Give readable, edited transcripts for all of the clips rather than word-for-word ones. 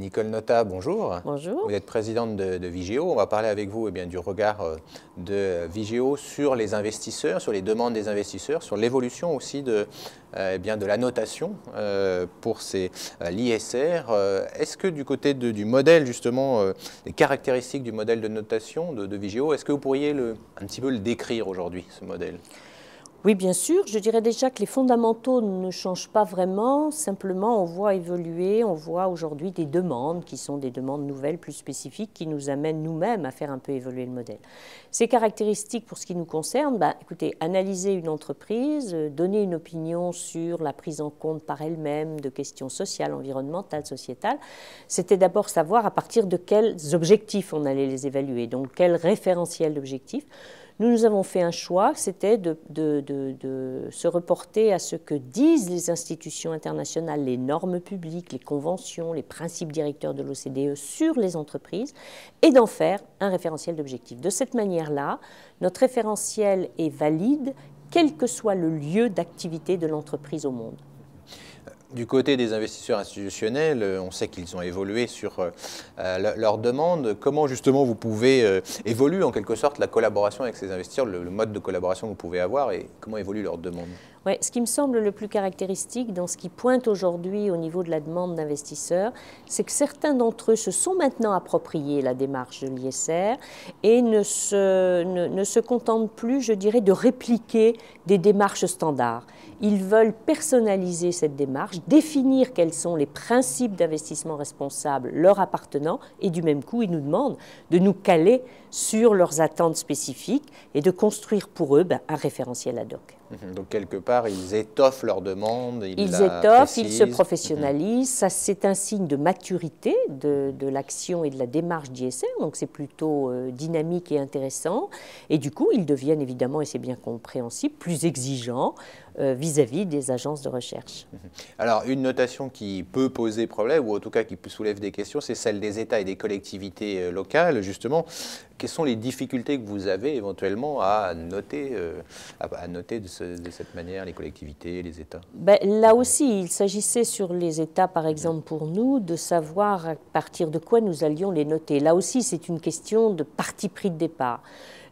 Nicole Notat, bonjour. Bonjour. Vous êtes présidente de Vigeo. On va parler avec vous du regard de Vigeo sur les investisseurs, sur les demandes des investisseurs, sur l'évolution aussi de la notation pour l'ISR. Est-ce que du côté du modèle, justement, des caractéristiques du modèle de notation de Vigeo, est-ce que vous pourriez un petit peu le décrire aujourd'hui, ce modèle ? Oui, bien sûr. Je dirais déjà que les fondamentaux ne changent pas vraiment. Simplement, on voit évoluer, on voit aujourd'hui des demandes qui sont des demandes nouvelles, plus spécifiques, qui nous amènent nous-mêmes à faire un peu évoluer le modèle. Ces caractéristiques, pour ce qui nous concerne, écoutez, analyser une entreprise, donner une opinion sur la prise en compte par elle-même de questions sociales, environnementales, sociétales, c'était d'abord savoir à partir de quels objectifs on allait les évaluer, donc quel référentiel d'objectifs. Nous avons fait un choix, c'était de se reporter à ce que disent les institutions internationales, les normes publiques, les conventions, les principes directeurs de l'OCDE sur les entreprises, et d'en faire un référentiel d'objectifs. De cette manière-là, notre référentiel est valide, quel que soit le lieu d'activité de l'entreprise au monde. Du côté des investisseurs institutionnels, on sait qu'ils ont évolué sur leurs demandes. Comment justement vous pouvez évoluer en quelque sorte la collaboration avec ces investisseurs, le mode de collaboration que vous pouvez avoir et comment évoluent leurs demandes? Oui, ce qui me semble le plus caractéristique dans ce qui pointe aujourd'hui au niveau de la demande d'investisseurs, c'est que certains d'entre eux se sont maintenant appropriés la démarche de l'ISR et ne se contentent plus, je dirais, de répliquer des démarches standards. Ils veulent personnaliser cette démarche, définir quels sont les principes d'investissement responsable leur appartenant et du même coup, ils nous demandent de nous caler sur leurs attentes spécifiques et de construire pour eux un référentiel ad hoc. Donc quelque part, ils étoffent leurs demandes, ils étoffent, ils se professionnalisent. Ça, c'est un signe de maturité de l'action et de la démarche d'ISR, donc c'est plutôt dynamique et intéressant. Et du coup, ils deviennent évidemment, et c'est bien compréhensible, plus exigeants vis-à-vis des agences de recherche. Alors, une notation qui peut poser problème, ou en tout cas qui soulève des questions, c'est celle des États et des collectivités locales, justement. Quelles sont les difficultés que vous avez éventuellement à noter, de cette manière, les collectivités, les États? Là aussi, il s'agissait sur les États, par exemple pour nous, de savoir à partir de quoi nous allions les noter. Là aussi, c'est une question de parti pris de départ.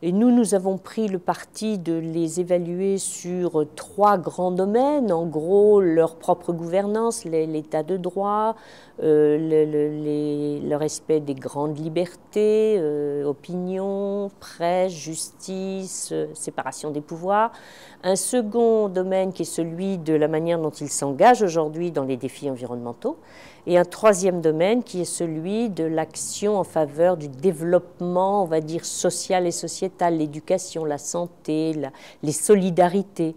Et nous avons pris le parti de les évaluer sur 3 grands domaines. En gros, leur propre gouvernance, l'état de droit, le respect des grandes libertés, opinion, presse, justice, séparation des pouvoirs. Un second domaine qui est celui de la manière dont ils s'engagent aujourd'hui dans les défis environnementaux. Et un troisième domaine qui est celui de l'action en faveur du développement, on va dire, social et sociétal, l'éducation, la santé, les solidarités.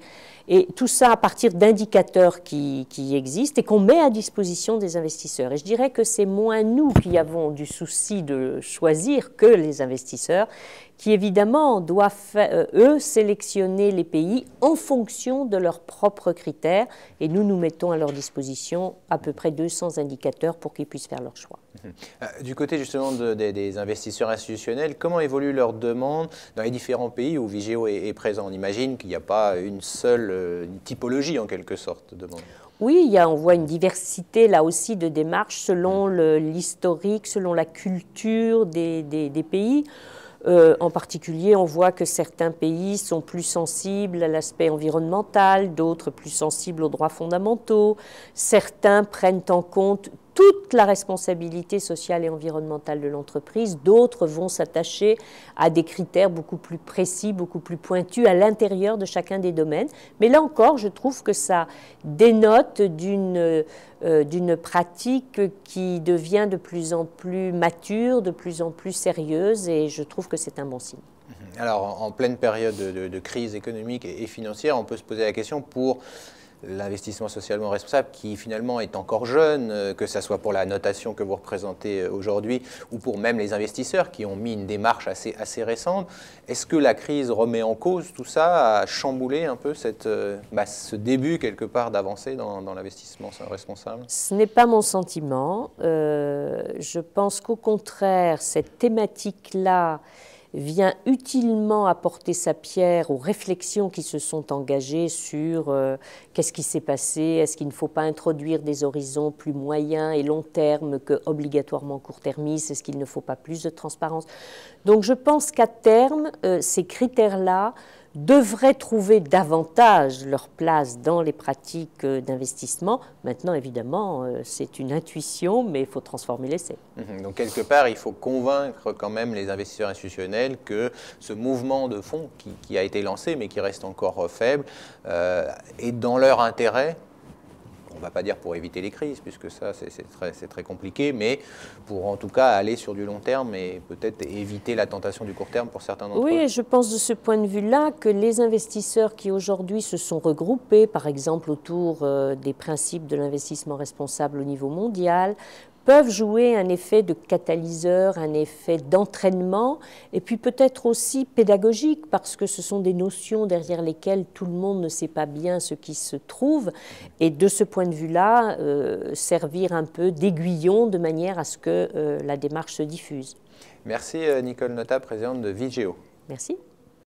Et tout ça à partir d'indicateurs qui existent et qu'on met à disposition des investisseurs. Et je dirais que c'est moins nous qui avons du souci de choisir que les investisseurs, qui évidemment doivent, eux, sélectionner les pays en fonction de leurs propres critères. Et nous mettons à leur disposition à peu près 200 indicateurs pour qu'ils puissent faire leur choix. Du côté justement des investisseurs institutionnels, comment évoluent leurs demandes dans les différents pays où Vigeo est présent? On imagine qu'il n'y a pas une seule typologie en quelque sorte de demande. Oui, on voit une diversité là aussi de démarches selon l'historique, selon la culture des pays. En particulier, on voit que certains pays sont plus sensibles à l'aspect environnemental, d'autres plus sensibles aux droits fondamentaux. Certains prennent en compte toute la responsabilité sociale et environnementale de l'entreprise. D'autres vont s'attacher à des critères beaucoup plus précis, beaucoup plus pointus à l'intérieur de chacun des domaines. Mais là encore, je trouve que ça dénote d'une pratique qui devient de plus en plus mature, de plus en plus sérieuse, et je trouve que c'est un bon signe. Alors, en pleine période de crise économique et financière, on peut se poser la question pour l'investissement socialement responsable qui finalement est encore jeune, que ce soit pour la notation que vous représentez aujourd'hui ou pour même les investisseurs qui ont mis une démarche assez récente. Est-ce que la crise remet en cause tout ça, a chamboulé un peu ce début quelque part d'avancée dans l'investissement responsable? Ce n'est pas mon sentiment. Je pense qu'au contraire, cette thématique-là vient utilement apporter sa pierre aux réflexions qui se sont engagées sur qu'est-ce qui s'est passé, est-ce qu'il ne faut pas introduire des horizons plus moyens et long terme que obligatoirement court-termistes, est-ce qu'il ne faut pas plus de transparence. Donc je pense qu'à terme, ces critères-là devraient trouver davantage leur place dans les pratiques d'investissement. Maintenant, évidemment, c'est une intuition, mais il faut transformer l'essai. Donc, quelque part, il faut convaincre quand même les investisseurs institutionnels que ce mouvement de fonds qui a été lancé, mais qui reste encore faible, est dans leur intérêt. On ne va pas dire pour éviter les crises, puisque ça, c'est très compliqué, mais pour en tout cas aller sur du long terme et peut-être éviter la tentation du court terme pour certains d'entre eux. Oui, et je pense de ce point de vue-là que les investisseurs qui aujourd'hui se sont regroupés, par exemple autour des principes de l'investissement responsable au niveau mondial, peuvent jouer un effet de catalyseur, un effet d'entraînement, et puis peut-être aussi pédagogique, parce que ce sont des notions derrière lesquelles tout le monde ne sait pas bien ce qui se trouve, et de ce point de vue-là, servir un peu d'aiguillon de manière à ce que la démarche se diffuse. Merci Nicole Notat, présidente de Vigeo. Merci.